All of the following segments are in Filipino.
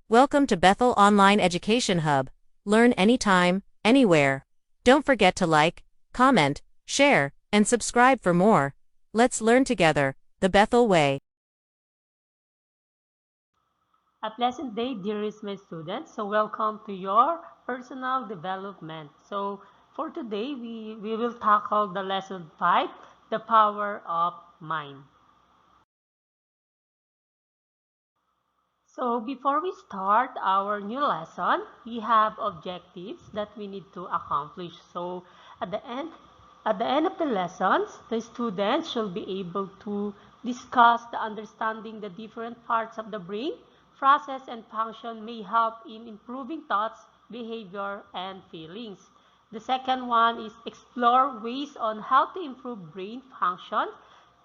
Welcome to Bethel Online Education Hub. Learn anytime, anywhere. Don't forget to like, comment, share, and subscribe for more. Let's learn together, the Bethel way. A pleasant day, dearest my students. So welcome to your personal development. So for today, we will tackle the lesson 5, the power of mind. So before we start our new lesson, we have objectives that we need to accomplish. So at the end, at the end of the lessons, the students should be able to discuss the understanding the different parts of the brain, process and function may help in improving thoughts, behavior, and feelings. The second one is explore ways on how to improve brain function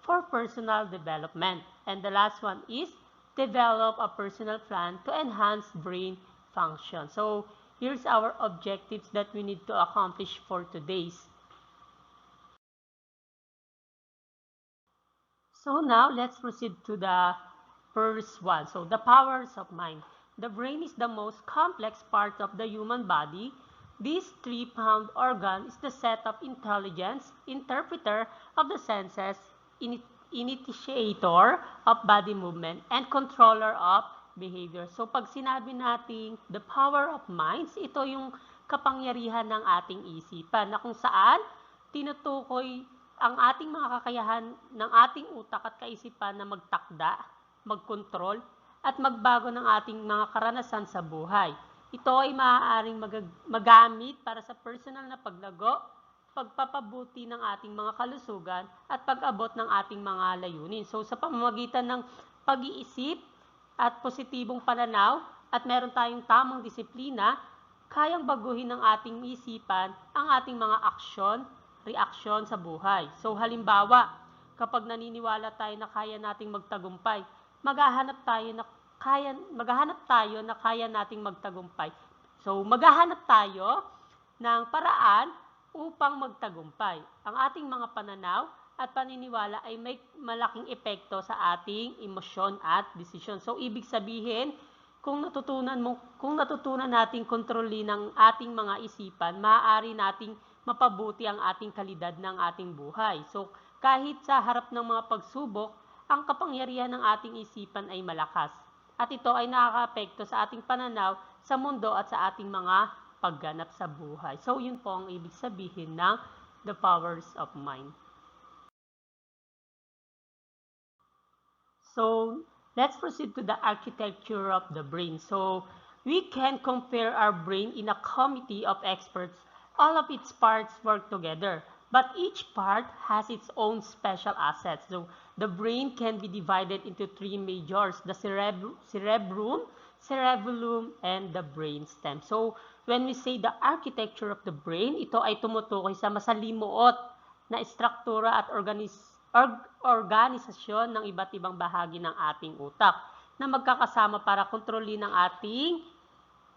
for personal development. And the last one is develop a personal plan to enhance brain function. So here's our objectives that we need to accomplish for today's. So now let's proceed to the first one. So the powers of mind. The brain is the most complex part of the human body. This three-pound organ is the set of intelligence, interpreter of the senses, initiator of body movement, and controller of behavior. So pag sinabi nating the power of minds, ito yung kapangyarihan ng ating isipan na kung saan tinutukoy ang ating mga kakayahan ng ating utak at kaisipan na magtakda, magkontrol, at magbago ng ating mga karanasan sa buhay. Ito ay maaaring magamit para sa personal na paglago, pagpapabuti ng ating mga kalusugan, at pag-abot ng ating mga layunin. So sa pamamagitan ng pag-iisip at positibong pananaw at meron tayong tamang disiplina, kayang baguhin ng ating isipan ang ating mga aksyon, reaksyon sa buhay. So halimbawa, kapag naniniwala tayo na kaya nating magtagumpay, maghahanap tayo na kaya nating magtagumpay. So maghahanap tayo ng paraan upang magtagumpay. Ang ating mga pananaw at paniniwala ay may malaking epekto sa ating emosyon at desisyon. So ibig sabihin, kung natutunan nating kontrolin ang ating mga isipan, maaari nating mapabuti ang ating kalidad ng ating buhay. So, kahit sa harap ng mga pagsubok, ang kapangyarihan ng ating isipan ay malakas. At ito ay nakakaapekto sa ating pananaw sa mundo at sa ating mga pagganap sa buhay. So, yun po ang ibig sabihin ng the powers of mind. So, let's proceed to the architecture of the brain. So, we can compare our brain in a committee of experts. All of its parts work together, but each part has its own special assets. So, the brain can be divided into three majors, the cerebrum, cerebellum, and the brainstem. So, when we say the architecture of the brain, ito ay tumutukoy sa masalimuot na istruktura at organisasyon ng iba't ibang bahagi ng ating utak na magkakasama para kontrolin ang ating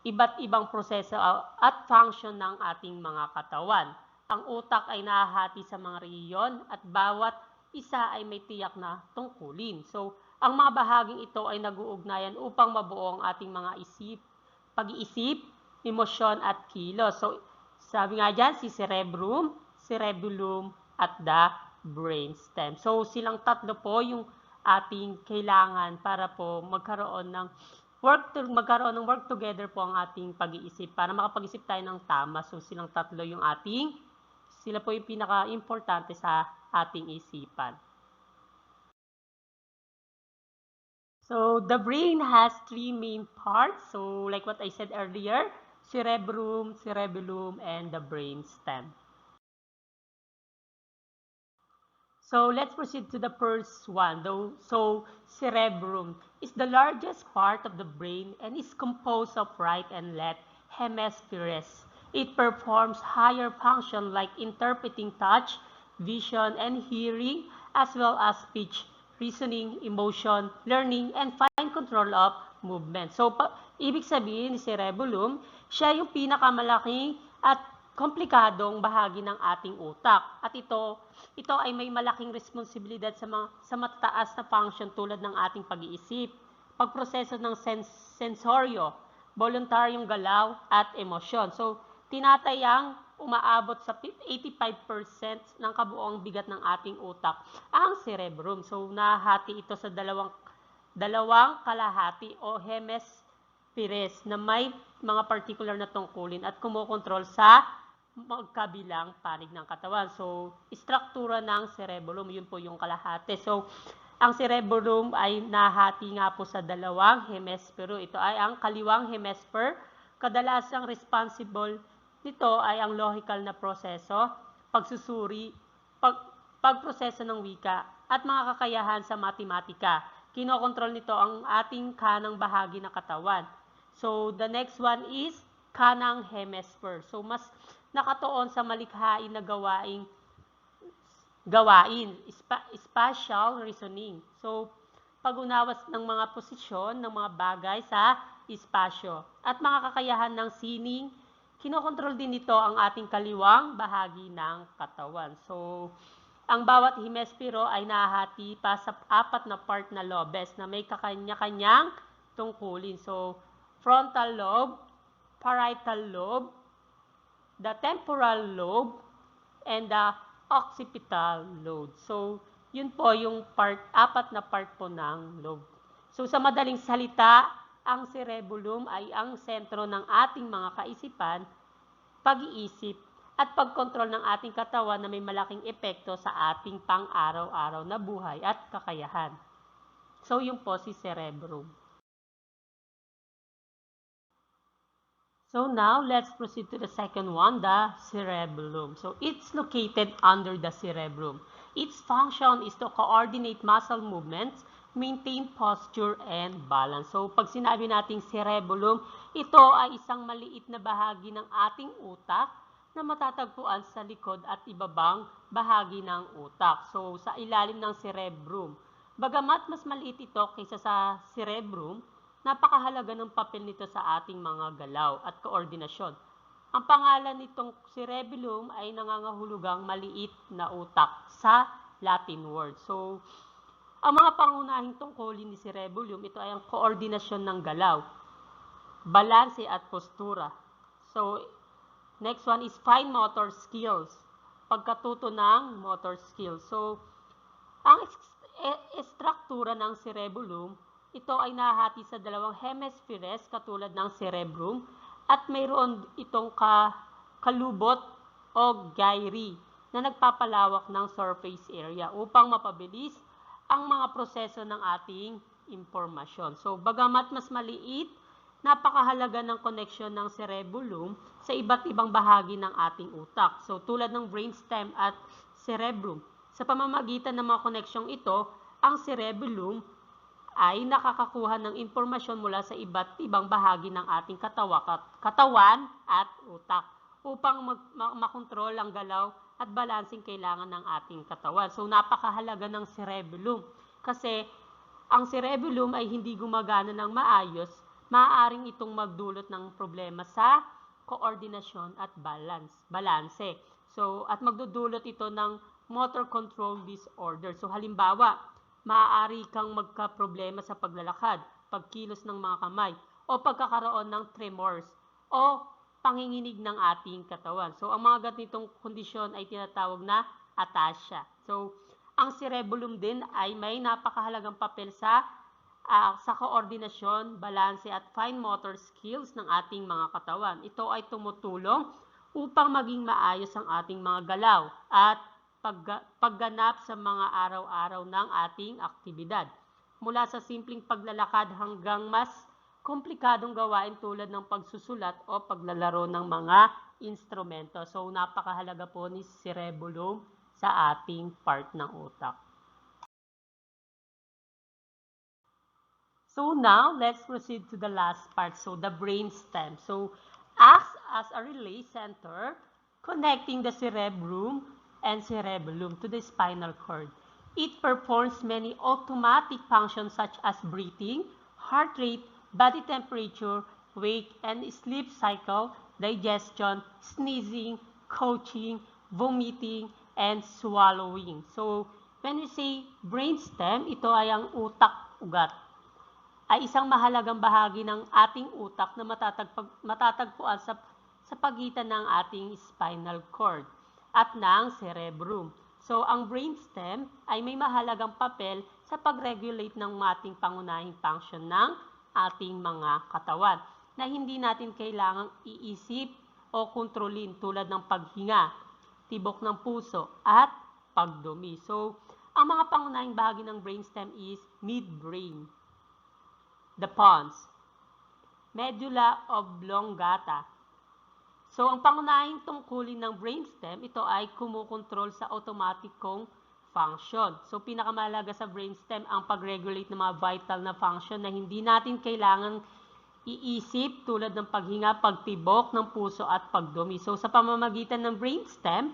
iba't ibang proseso at function ng ating mga katawan. Ang utak ay nahahati sa mga rehiyon at bawat isa ay may tiyak na tungkulin. So, ang mga bahaging ito ay nag-uugnayan upang mabuo ang ating mga pag-iisip, emosyon at kilos. So, sabi nga dyan, si cerebrum, cerebellum, at the brainstem. So, silang tatlo po yung ating kailangan para po magkaroon ng work together po ang ating pag-iisip para makapag-isip tayo ng tama. So, sila po yung pinaka-importante sa ating isipan. So, the brain has three main parts. So, like what I said earlier, cerebrum, cerebellum, and the brainstem. So let's proceed to the first one. So cerebrum is the largest part of the brain and is composed of right and left hemispheres. It performs higher function like interpreting touch, vision, and hearing, as well as speech, reasoning, emotion, learning, and fine control of movement. So, ibig sabihin ni cerebellum, siya yung pinakamalaking at komplikadong bahagi ng ating utak. At ito ay may malaking responsibilidad sa matataas na function tulad ng ating pag-iisip, pagproseso ng sensoryo, voluntaryong galaw at emosyon. So, tinatayang umaabot sa 85% ng kabuoang bigat ng ating utak ang cerebrum. So, nahati ito sa dalawang kalahati o hemispheres na may mga particular na tungkulin at kumokontrol sa magkabilang panig ng katawan. So, istruktura ng cerebellum, yun po yung kalahati. So, ang cerebellum ay nahati nga po sa dalawang hemisphere. Ito ay ang kaliwang hemisphere. Kadalasang responsible nito ay ang logical na proseso, pagsusuri, pagproseso ng wika, at mga kakayahan sa matematika. Kinokontrol nito ang ating kanang bahagi ng katawan. So, the next one is kanang hemisphere. So, mas nakatuon sa malikhain na spatial reasoning. So, pag-unawas ng mga posisyon ng mga bagay sa espasyo at mga kakayahan ng sining, kinokontrol din nito ang ating kaliwang bahagi ng katawan. So, ang bawat hemisphere ay nahahati pa sa 4 na part na lobes na may kakanya-kanyang tungkulin. So, frontal lobe, parietal lobe, the temporal lobe, and the occipital lobe. So, yun po yung 4 na part po ng lobe. So, sa madaling salita, ang cerebellum ay ang sentro ng ating mga kaisipan, pag-iisip, at pagkontrol ng ating katawan na may malaking epekto sa ating pang-araw-araw na buhay at kakayahan. So, yun po si cerebrum. So now, let's proceed to the second one, the cerebellum. So it's located under the cerebrum. Its function is to coordinate muscle movements, maintain posture, and balance. So pag sinabi nating cerebellum, ito ay isang maliit na bahagi ng ating utak na matatagpuan sa likod at ibabang bahagi ng utak. So sa ilalim ng cerebrum. Bagamat mas maliit ito kaysa sa cerebrum, napakahalaga ng papel nito sa ating mga galaw at koordinasyon. Ang pangalan nitong cerebellum ay nangangahulugang maliit na utak sa Latin word. So, ang mga pangunahing tungkulin ni cerebellum, ito ay ang koordinasyon ng galaw, balanse at postura. So, next one is fine motor skills, pagkatuto ng motor skills. So, ang estruktura ng cerebellum, ito ay nahati sa dalawang hemispheres katulad ng cerebrum at mayroon itong kalubot o gyri na nagpapalawak ng surface area upang mapabilis ang mga proseso ng ating impormasyon. So, bagamat mas maliit, napakahalaga ng koneksyon ng cerebellum sa iba't ibang bahagi ng ating utak. So, tulad ng brainstem at cerebrum. Sa pamamagitan ng mga koneksyong ito, ang cerebellum ay nakakakuha ng impormasyon mula sa iba't ibang bahagi ng ating katawan at utak upang makontrol ang galaw at balansing kailangan ng ating katawan. So, napakahalaga ng cerebellum kasi ang cerebellum ay hindi gumagana ng maayos, maaaring itong magdulot ng problema sa koordinasyon at balanse. So, at magdudulot ito ng motor control disorder. So, halimbawa, maaari kang magka-problema sa paglalakad, pagkilos ng mga kamay, o pagkakaroon ng tremors o panginginig ng ating katawan. So, ang mga ganitong kondisyon ay tinatawag na ataxia. So, ang cerebellum din ay may napakahalagang papel sa koordinasyon, balanse at fine motor skills ng ating mga katawan. Ito ay tumutulong upang maging maayos ang ating mga galaw at pagganap sa mga araw-araw ng ating aktibidad. Mula sa simpleng paglalakad hanggang mas komplikadong gawain tulad ng pagsusulat o paglalaro ng mga instrumento. So, napakahalaga po ni cerebellum sa ating part ng utak. So, now, let's proceed to the last part. So, the brainstem. So, acts as a relay center connecting the cerebrum and cerebellum to the spinal cord. It performs many automatic functions such as breathing, heart rate, body temperature, wake and sleep cycle, digestion, sneezing, coughing, vomiting, and swallowing. So, when we say brainstem, ito ay ang utak-ugat. ay isang mahalagang bahagi ng ating utak na matatagpuan sa pagitan ng ating spinal cord at ng cerebrum. So, ang brainstem ay may mahalagang papel sa pag-regulate ng ating pangunahing function ng ating mga katawan na hindi natin kailangang iisip o kontrolin tulad ng paghinga, tibok ng puso, at pagdumi. So, ang mga pangunahing bahagi ng brainstem is midbrain, the pons, medulla oblongata. So, ang pangunahing tungkulin ng brainstem, ito ay kumukontrol sa automatikong function. So, pinakamahalaga sa brainstem ang pag-regulate ng mga vital na function na hindi natin kailangang iisip tulad ng paghinga, pagtibok ng puso at pagdumi. So, sa pamamagitan ng brainstem,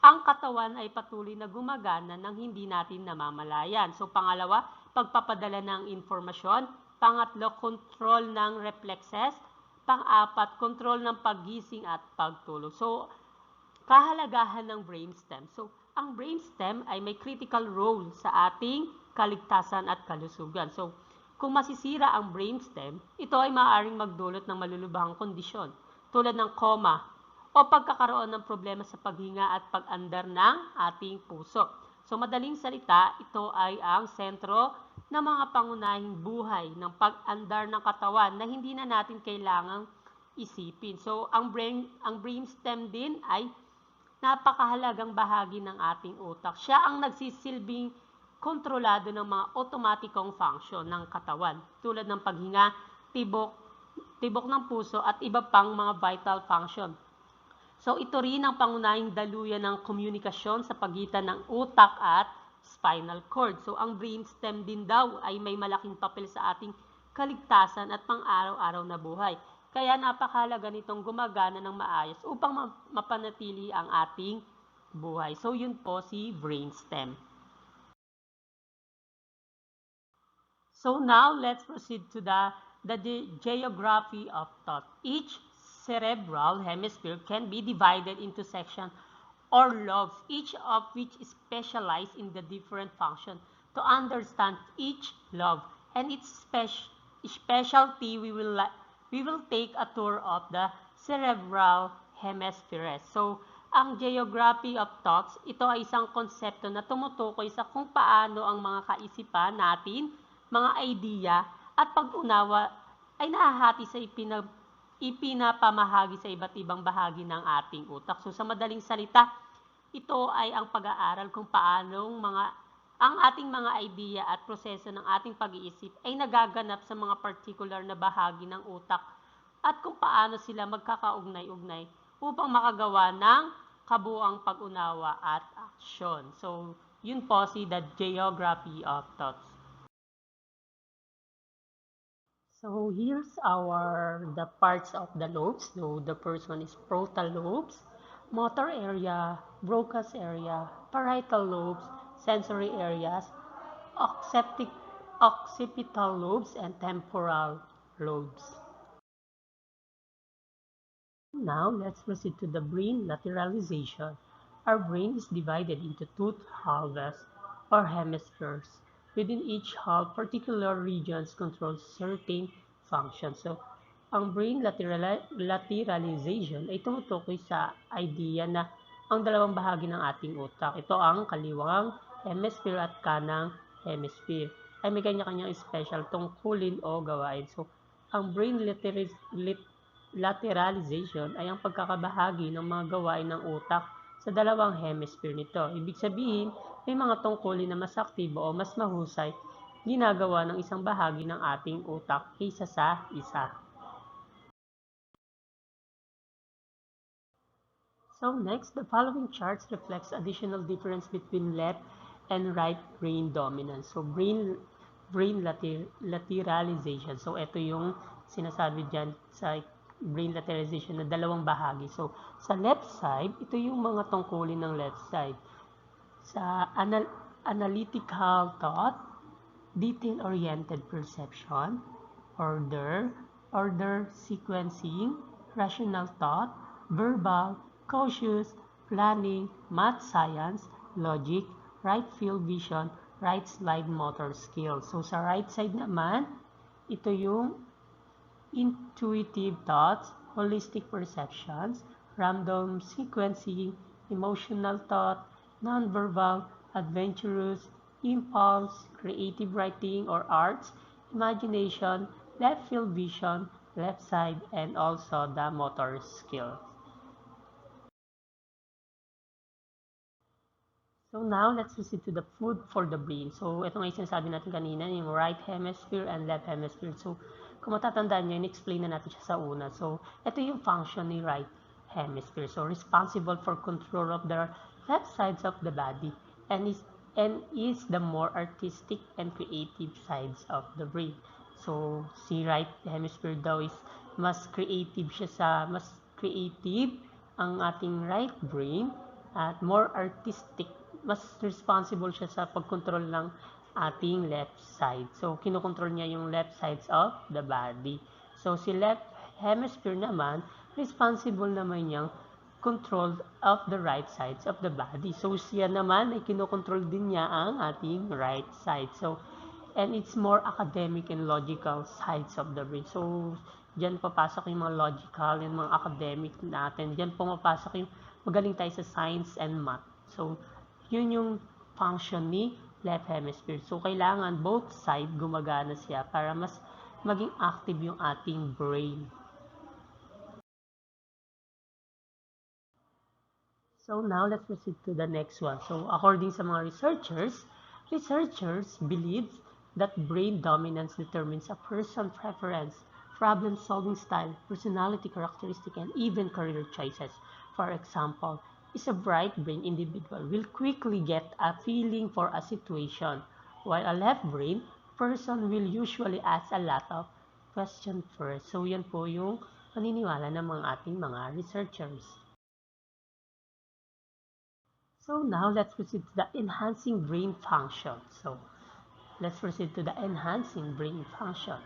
ang katawan ay patuloy na gumagana nang hindi natin namamalayan. So, pangalawa, pagpapadala ng informasyon. Pangatlo, control ng reflexes. Pang-apat, control ng paggising at pagtulog. So, kahalagahan ng brainstem. So, ang brainstem ay may critical role sa ating kaligtasan at kalusugan. So, kung masisira ang brainstem, ito ay maaaring magdulot ng malulubhang kondisyon tulad ng coma o pagkakaroon ng problema sa paghinga at pag-andar ng ating puso. So, madaling salita, ito ay ang sentro ng mga pangunahing buhay ng pag-andar ng katawan na hindi na natin kailangang isipin. So, ang brainstem din ay napakahalagang bahagi ng ating utak. Siya ang nagsisilbing kontrolado ng mga otomatikong function ng katawan tulad ng paghinga, tibok ng puso at iba pang mga vital function. So, ito rin ang pangunahing daluyan ng komunikasyon sa pagitan ng utak at spinal cord. So, ang brainstem din daw ay may malaking papel sa ating kaligtasan at pang-araw-araw na buhay. Kaya napakahalaga nitong gumagana ng maayos upang mapanatili ang ating buhay. So, yun po si brainstem. So, now let's proceed to the geography of thought. Each cerebral hemisphere can be divided into sections or lobes, each of which is specialized in the different function. To understand each lobe and its specialty, we will take a tour of the cerebral hemispheres. So, ang geography of thoughts, ito ay isang konsepto na tumutukoy sa kung paano ang mga kaisipan natin, mga idea at pag-unawa ay nahahati sa ipinapamahagi sa iba't ibang bahagi ng ating utak. So, sa madaling salita, ito ay ang pag-aaral kung paano ang ating mga idea at proseso ng ating pag-iisip ay nagaganap sa mga particular na bahagi ng utak at kung paano sila magkakaugnay-ugnay upang makagawa ng kabuuang pag-unawa at aksyon. So, yun po si the geography of thoughts. So, here's the parts of the lobes. So, the first one is frontal lobes, motor area, Broca's area, parietal lobes, sensory areas, occipital lobes, and temporal lobes. Now, let's proceed to the brain lateralization. Our brain is divided into two halves or hemispheres. Within each half, particular regions control certain functions. So, ang brain lateralization ay tumutukoy sa idea na ang dalawang bahagi ng ating utak, ito ang kaliwang hemisphere at kanang hemisphere, ay may kanya-kanyang special tungkulin o gawain. So, ang brain lateralization ay ang pagkakabahagi ng mga gawain ng utak sa dalawang hemisphere nito. Ibig sabihin, may mga tungkulin na mas aktibo o mas mahusay ginagawa ng isang bahagi ng ating utak kaysa sa isa. So next, the following charts reflects additional difference between left and right brain dominance. So brain lateralization. So ito yung sinasabi dyan sa brain lateralization na dalawang bahagi. So sa left side, ito yung mga tungkulin ng left side. Sa analytical thought, detail-oriented perception, order sequencing, rational thought, verbal, cautious, planning, math science, logic, right field vision, right slide motor skills. So sa right side naman, ito yung intuitive thoughts, holistic perceptions, random sequencing, emotional thought, nonverbal, adventurous, impulse, creative writing or arts, imagination, left field vision, left side, and also the motor skills. So now, let's proceed to the food for the brain. So ito nga yung sinasabi natin kanina, yung right hemisphere and left hemisphere. So kung matatandaan nyo, in-explain na natin siya sa una. So ito yung function ni right hemisphere. So responsible for control of the left sides of the body and is the more artistic and creative sides of the brain. So si right hemisphere daw is mas creative ang ating right brain at more artistic, mas responsible siya sa pagkontrol ng ating left side. So, kinokontrol niya yung left sides of the body. So, si left hemisphere naman, responsible naman niyang control of the right sides of the body. So, siya naman ay kinokontrol din niya ang ating right side. So, and it's more academic and logical sides of the brain. So, diyan papasok yung mga logical and mga academic natin. Diyan pumapasok yung magaling tayo sa science and math. So, yun yung function ni left hemisphere. So, kailangan both side gumagana siya para mas maging active yung ating brain. So, now let's proceed to the next one. So, according sa mga researchers believe that brain dominance determines a person's preference, problem-solving style, personality characteristic, and even career choices. For example, is a bright-brain individual will quickly get a feeling for a situation, while a left-brain person will usually ask a lot of questions first. So, yan po yung paniniwala ng mga ating mga researchers. So now let's proceed to the enhancing brain function. So let's proceed to the enhancing brain function.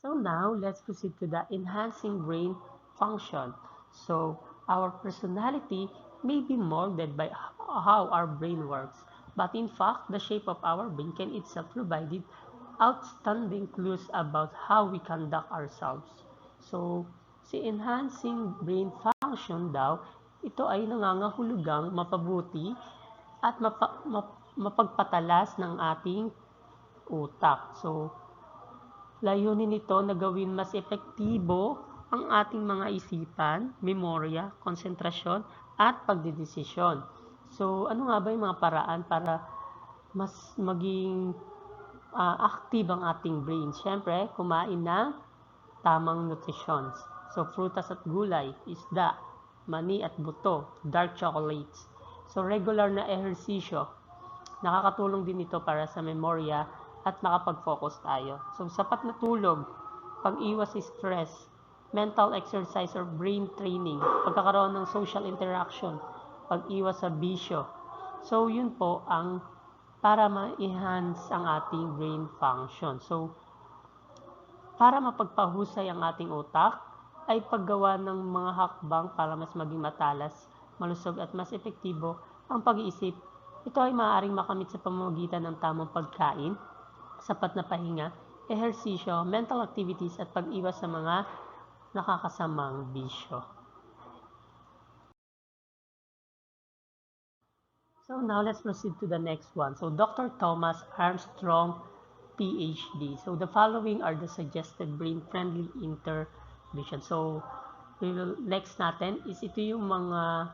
So now let's proceed to the enhancing brain function. So our personality may be molded by how our brain works, but in fact, the shape of our brain can itself provide outstanding clues about how we conduct ourselves. So, si enhancing brain function daw, ito ay nangangahulugang mapabuti at mapagpatalas ng ating utak. So, layunin nito na gawin mas epektibo ang ating mga isipan, memorya, konsentrasyon, at pagdedesisyon. So, ano nga ba yung mga paraan para mas maging active ang ating brain? Siyempre, kumain ng tamang nutrisyon. So, prutas at gulay, isda, mani at buto, dark chocolates. So, regular na ehersisyo. Nakakatulong din ito para sa memorya at makapag-focus tayo. So, sapat na tulog, pag-iwas sa stress, mental exercise or brain training, pagkakaroon ng social interaction, pag-iwas sa bisyo. So, yun po ang para ma-enhance ang ating brain function. So, para mapagpahusay ang ating utak, ay paggawa ng mga hakbang para mas maging matalas, malusog at mas epektibo ang pag-iisip. Ito ay maaaring makamit sa pamamagitan ng tamang pagkain, sapat na pahinga, ehersisyo, mental activities at pag-iwas sa mga nakakasamang bisyo. So now let's proceed to the next one. So Dr. Thomas Armstrong, PhD. So the following are the suggested brain-friendly intervention. So next natin is ito yung mga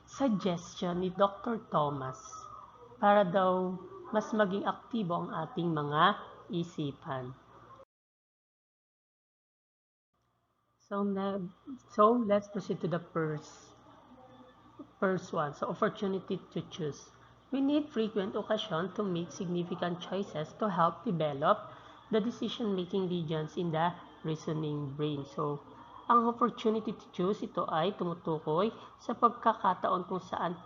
suggestion ni Dr. Thomas para daw mas maging aktibo ang ating mga isipan. So let's proceed to the first one. So opportunity to choose. We need frequent occasion to make significant choices to help develop the decision-making regions in the reasoning brain. So, ang opportunity to choose, ito ay tumutukoy sa pagkakataon kung saan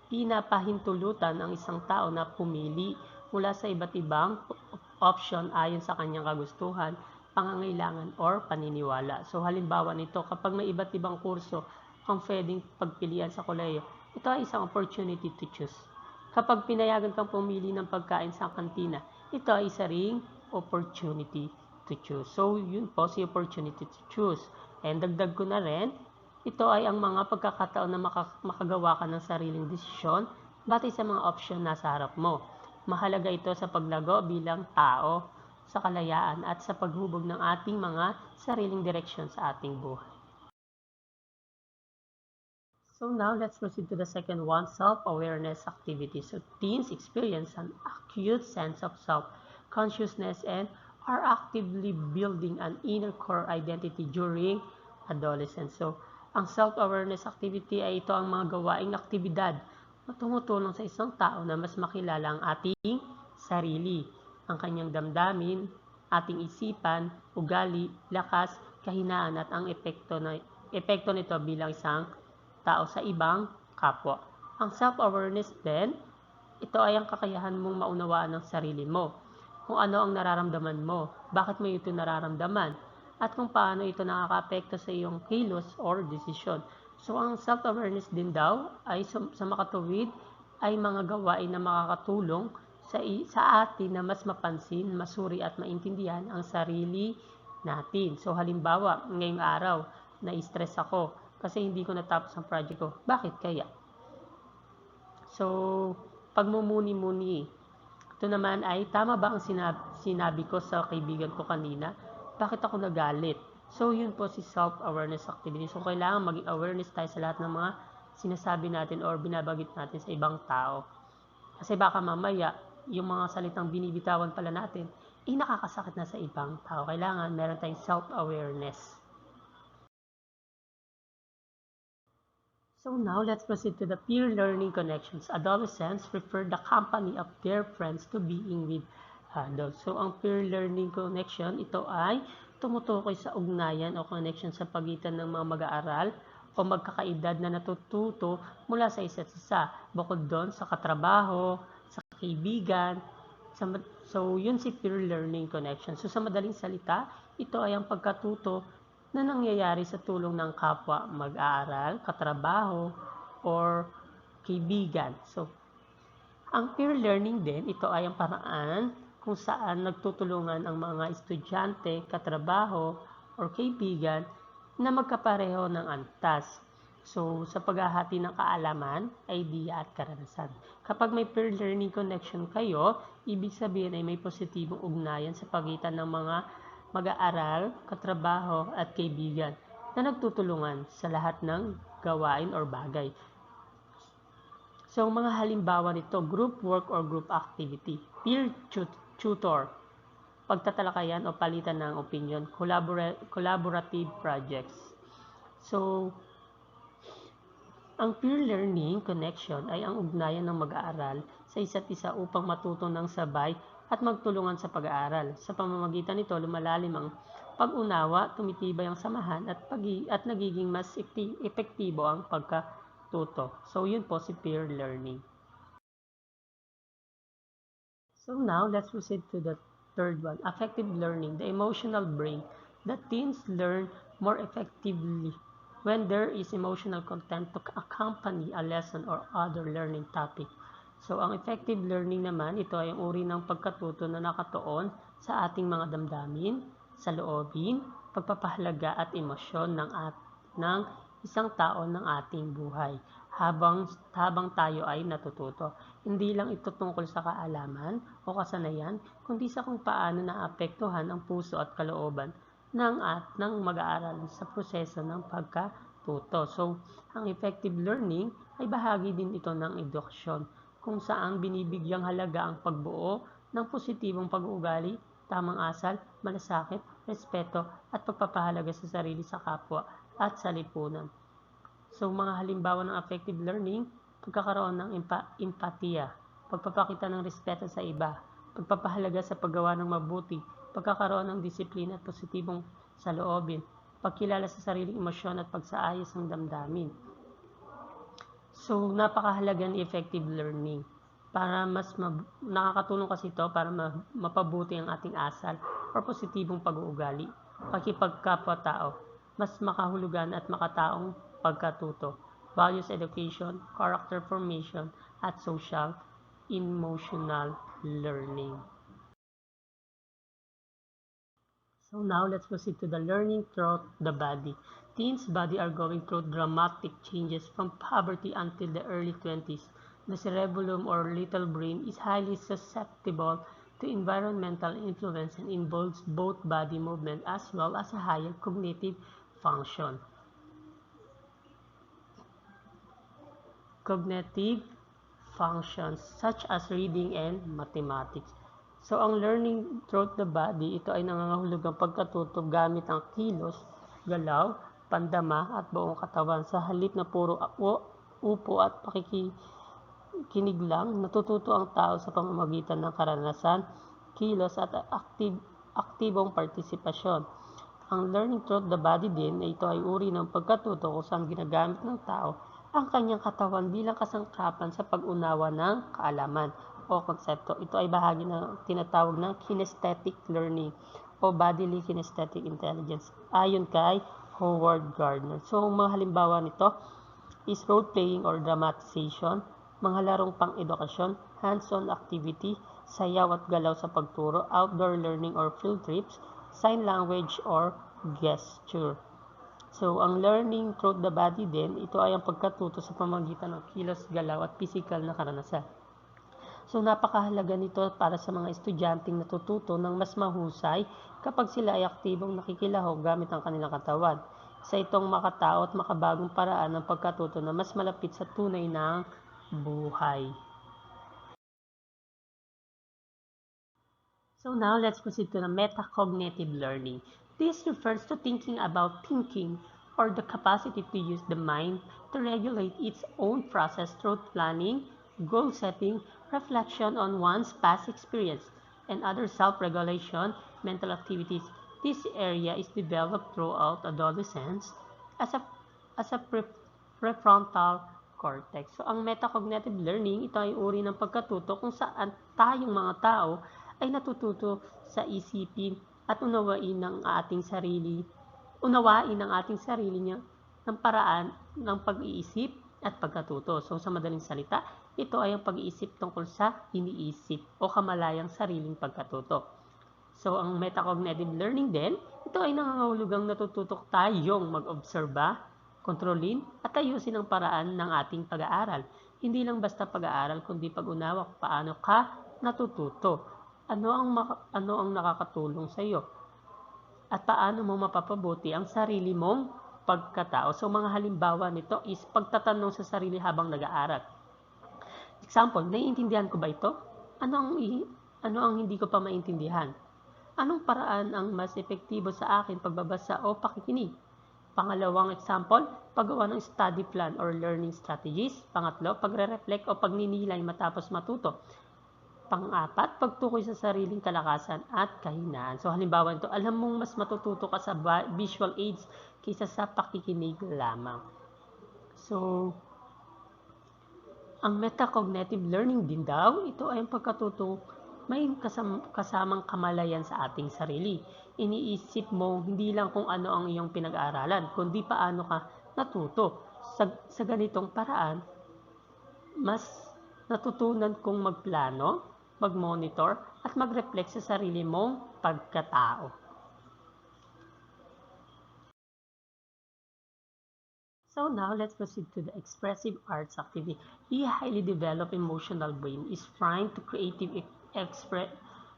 pinapahintulutan ang isang tao na pumili mula sa iba't ibang option ayon sa kanyang kagustuhan, pangangailangan, or paniniwala. So, halimbawa nito, kapag may iba't ibang kurso ang pwedeng pagpilian sa kolehiyo, ito ay isang opportunity to choose. Kapag pinayagan kang pumili ng pagkain sa kantina, ito ay isa ring opportunity to choose. So, yun po si opportunity to choose. And dagdag ko na rin, ito ay ang mga pagkakataon na makagawa ka ng sariling desisyon batay sa mga option na sa harap mo. Mahalaga ito sa paglago bilang tao, sa kalayaan at sa paghubog ng ating mga sariling direksyon sa ating buhay. So now let's proceed to the second one, self-awareness activity. So teens experience an acute sense of self-consciousness and are actively building an inner core identity during adolescence. So ang self-awareness activity ay ito ang mga gawaing aktibidad na tumutulong sa isang tao na mas makilala ang ating sarili, ang kanyang damdamin, ating isipan, ugali, lakas, kahinaan at ang epekto nito bilang isang tao sa ibang kapwa. Ang self-awareness din, ito ay ang kakayahan mong maunawaan ng sarili mo. Kung ano ang nararamdaman mo, bakit mo ito nararamdaman, at kung paano ito nakaka-apekto sa iyong kilos or desisyon. So ang self-awareness din daw ay sa makatuwid ay mga gawain na makakatulong sa atin na mas mapansin, masuri at maintindihan ang sarili natin. So halimbawa, ngayong araw, na-stress ako kasi hindi ko natapos ang project ko. Bakit kaya? So, pagmumuni-muni. Ito naman ay, tama ba ang sinabi ko sa kaibigan ko kanina? Bakit ako nagalit? So, yun po si self-awareness activity. So, kailangan maging awareness tayo sa lahat ng mga sinasabi natin or binabagit natin sa ibang tao. Kasi baka mamaya, yung mga salitang binibitawan pala natin, nakakasakit na sa ibang tao. Kailangan meron tayong self-awareness. So now let's proceed to the peer learning connections. Adolescents prefer the company of their friends to being with adults. So ang peer learning connection, ito ay tumutukoy sa ugnayan o connection sa pagitan ng mga mag-aaral o magkakaedad na natututo mula sa isa't isa. Bukod doon sa katrabaho, sa kaibigan. So yun si peer learning connection. So sa madaling salita, ito ay ang pagkatuto na nangyayari sa tulong ng kapwa mag-aaral, katrabaho, or kaibigan. So, ang peer learning din, ito ay ang paraan kung saan nagtutulungan ang mga estudyante, katrabaho, or kaibigan na magkapareho ng antas. So, sa paghahati ng kaalaman, idea at karanasan. Kapag may peer learning connection kayo, ibig sabihin ay may positibong ugnayan sa pagitan ng mga mag-aaral, katrabaho at kaibigan na nagtutulungan sa lahat ng gawain or bagay. So, mga halimbawa nito, group work or group activity, peer tutor, pagtatalakayan o palitan ng opinion, collaborative projects. So, ang peer learning connection ay ang ugnayan ng mag-aaral sa isa't isa upang matuto ng sabay at magtulungan sa pag-aaral. Sa pamamagitan nito, lumalalim ang pag-unawa, tumitibay ang samahan at nagiging mas epektibo ang pagkatuto. So, yun po si peer learning. So now, let's proceed to the third one, affective learning, the emotional brain. The teens learn more effectively when there is emotional content to accompany a lesson or other learning topic. So, ang effective learning naman, ito ay ang uri ng pagkatuto na nakatuon sa ating mga damdamin, sa loobin, pagpapahalaga at emosyon ng isang tao ng ating buhay habang tayo ay natututo. Hindi lang ito tungkol sa kaalaman o kasanayan, kundi sa kung paano naapektuhan ang puso at kalooban ng mag-aaral sa proseso ng pagkatuto. So, ang effective learning ay bahagi din ito ng edukasyon, kung saan binibigyang halaga ang pagbuo ng positibong pag-uugali, tamang asal, malasakit, respeto at pagpapahalaga sa sarili, sa kapwa at sa lipunan. So mga halimbawa ng effective learning, pagkakaroon ng empatiya, pagpapakita ng respeto sa iba, pagpapahalaga sa paggawa ng mabuti, pagkakaroon ng disiplina at positibong saloobin, pagkilala sa sariling emosyon at pagsaayos ng damdamin. So, napakahalaga ng effective learning para mas nakakatulong kasi ito para mapabuti ang ating asal or positibong pag-uugali, pakikipagkapwa-tao, mas makahulugan at makataong pagkatuto, values education, character formation, at social emotional learning. So now let's proceed to the learning through the body. Teens' body are going through dramatic changes from puberty until the early 20s. The cerebellum or little brain is highly susceptible to environmental influence and involves both body movement as well as a higher cognitive function. Cognitive functions such as reading and mathematics. So, ang learning throughout the body, ito ay nangangahulugang ng pagkatuto gamit ang kilos, galaw, pandama at buong katawan. Sa halip na puro upo at pakikinig lang, natututo ang tao sa pamamagitan ng karanasan, kilos at aktibong partisipasyon. Ang learning throughout the body din ay ito ay uri ng pagkatuto kung saan ginagamit ng tao ang kanyang katawan bilang kasangkapan sa pag-unawa ng kaalaman o konsepto. Ito ay bahagi ng tinatawag ng kinesthetic learning o bodily kinesthetic intelligence ayon kay Howard Gardner. So, ang mga halimbawa nito is role-playing or dramatization, mga larong pang-edukasyon, hands-on activity, sayaw at galaw sa pagturo, outdoor learning or field trips, sign language or gesture. So, ang learning through the body din, ito ay ang pagkatuto sa pamamagitan ng kilos, galaw at physical na karanasan. So, napakahalaga nito para sa mga estudyanteng natututo ng mas mahusay kapag sila ay aktibong nakikilahok gamit ang kanilang katawan. Sa itong makatao at makabagong paraan ng pagkatuto na mas malapit sa tunay ng buhay. So now let's proceed to the metacognitive learning. This refers to thinking about thinking or the capacity to use the mind to regulate its own process through planning, goal setting, reflection on one's past experience, and other self-regulation mental activities. This area is developed throughout adolescence as a prefrontal cortex. So, ang metacognitive learning, ito ay uri ng pagkatuto kung saan tayong mga tao ay natututo sa isipin at unawain ang ating sarili niya ng paraan ng pag-iisip at pagkatuto. So, sa madaling salita, ito ay ang pag-iisip tungkol sa iniisip o kamalayang sariling pagkatuto. So, ang metacognitive learning din, ito ay nangangahulugang natututo tayong mag-obserba, kontrolin at ayusin ang paraan ng ating pag-aaral. Hindi lang basta pag-aaral kundi pag-unawa kung paano ka natututo. Ano ang nakakatulong sa iyo? At paano mo mapapabuti ang sarili mong pagkatao? So, mga halimbawa nito is pagtatanong sa sarili habang nag-aaral. Example, naiintindihan ko ba ito? Ano ang hindi ko pa maintindihan? Anong paraan ang mas epektibo sa akin pagbabasa o pakikinig? Pangalawang example, paggawa ng study plan or learning strategies. Pangatlo, pagre-reflect o pagninilay matapos matuto. Pang-apat, pagtukoy sa sariling kalakasan at kahinaan. So halimbawa nito, alam mong mas matututo ka sa visual aids kaysa sa pakikinig lamang. So, ang metacognitive learning din daw, ito ay ang pagkatuto may kasamang kamalayan sa ating sarili. Iniisip mo hindi lang kung ano ang iyong pinag-aaralan, kundi paano ka natuto. Sa ganitong paraan, mas natutunan kong magplano, mag-monitor, at mag-reflect sa sarili mong pagkatao. So now, let's proceed to the expressive arts activity. A highly developed emotional brain is trying to creatively express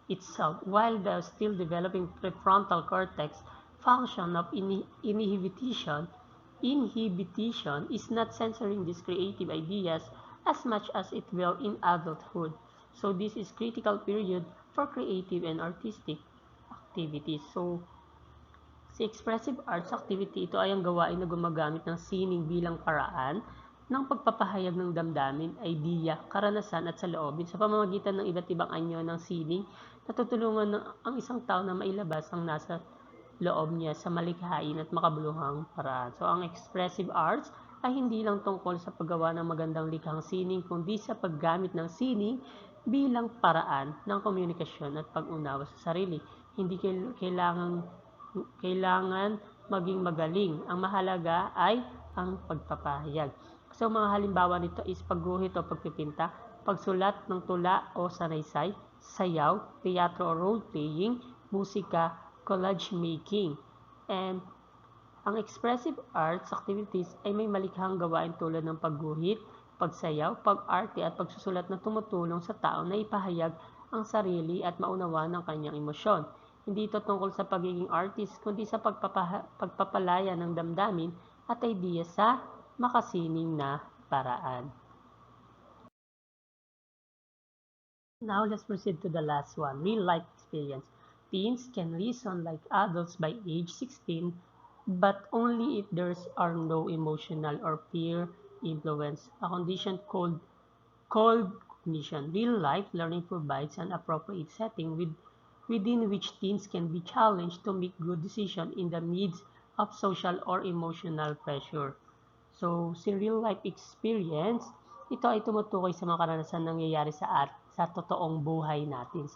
itself while the still developing prefrontal cortex function of inhibition is not censoring these creative ideas as much as it will in adulthood. So this is critical period for creative and artistic activities. So si expressive arts activity, ito ay ang gawain na gumagamit ng sining bilang paraan ng pagpapahayag ng damdamin, idea, karanasan at saloobin sa pamamagitan ng iba't ibang anyo ng sining na tutulungan ang isang tao na mailabas ang nasa loob niya sa malikhain at makabuluhang paraan. So, ang expressive arts ay hindi lang tungkol sa paggawa ng magandang likhang sining, kundi sa paggamit ng sining bilang paraan ng komunikasyon at pag-unawa sa sarili. Hindi kailangan maging magaling. Ang mahalaga ay ang pagpapahayag. So, mga halimbawa nito is pagguhit o pagpipinta, pagsulat ng tula o sanaysay, sayaw, teatro o role-playing, musika, collage making. And ang expressive arts activities ay may malikhang gawain tulad ng pagguhit, pagsayaw, pag-arte at pagsusulat na tumutulong sa tao na ipahayag ang sarili at maunawaan ang kanyang emosyon. Hindi ito tungkol sa pagiging artist, kundi sa pagpapalaya ng damdamin at ideya sa makasining na paraan. Now let's proceed to the last one, real life experience. Teens can reason like adults by age 16, but only if there are no emotional or peer influence, a condition called cold cognition. Real life learning provides an appropriate setting within which teens can be challenged to make good decisions in the midst of social or emotional pressure. So, si real life experience, ito ay tumutukoy sa mga karanasan nangyayari sa totoong buhay natin.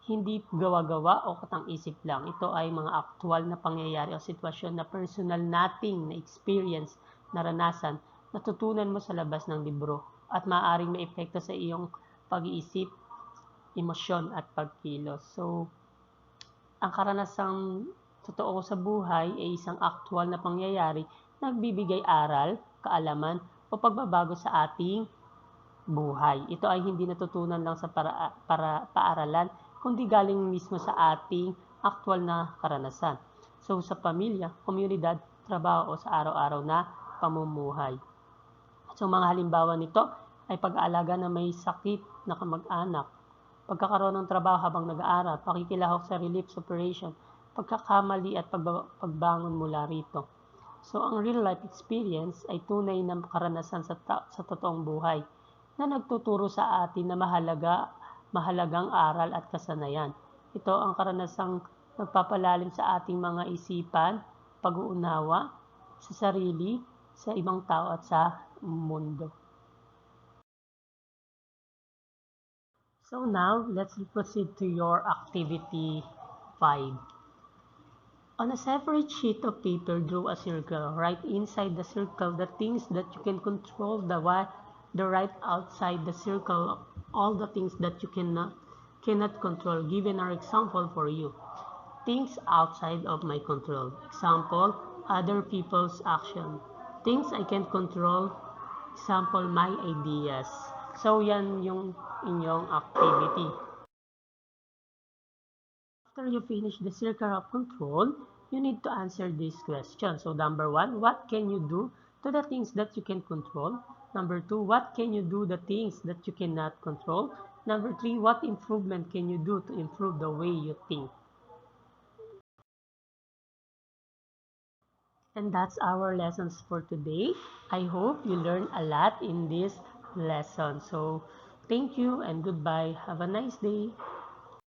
Hindi gawa-gawa o katang-isip lang. Ito ay mga aktual na pangyayari o sitwasyon na personal nating na experience, naranasan, natutunan mo sa labas ng libro at maaaring may epekto sa iyong pag-iisip, emosyon at pagkilos. So, ang karanasang totoo sa buhay ay isang aktual na pangyayari na nagbibigay aral, kaalaman o pagbabago sa ating buhay. Ito ay hindi natutunan lang sa paaralan, kundi galing mismo sa ating aktual na karanasan. So sa pamilya, komunidad, trabaho o sa araw-araw na pamumuhay. So mga halimbawa nito ay pag-aalaga na may sakit na kamag-anak, pagkakaroon ng trabaho habang nag-aaral, pakikilahok sa relief operation, pagkakamali at pagbangon mula rito. So ang real life experience ay tunay na karanasan sa totoong buhay na nagtuturo sa atin na mahalagang aral at kasanayan. Ito ang karanasang nagpapalalim sa ating mga isipan, pag-uunawa sa sarili, sa ibang tao at sa mundo. So now, let's proceed to your activity 5. On a separate sheet of paper, draw a circle. Write inside the circle the things that you can control, the right outside the circle all the things that you cannot control. Given our example for you. Things outside of my control. Example, other people's action. Things I can control. Example, my ideas. So yan yung inyong activity. After you finish the circle of control, you need to answer this question. So number 1, what can you do to the things that you can control? Number 2, what can you do the things that you cannot control? Number 3, what improvement can you do to improve the way you think? And that's our lessons for today. I hope you learned a lot in this lesson. So thank you and goodbye. Have a nice day.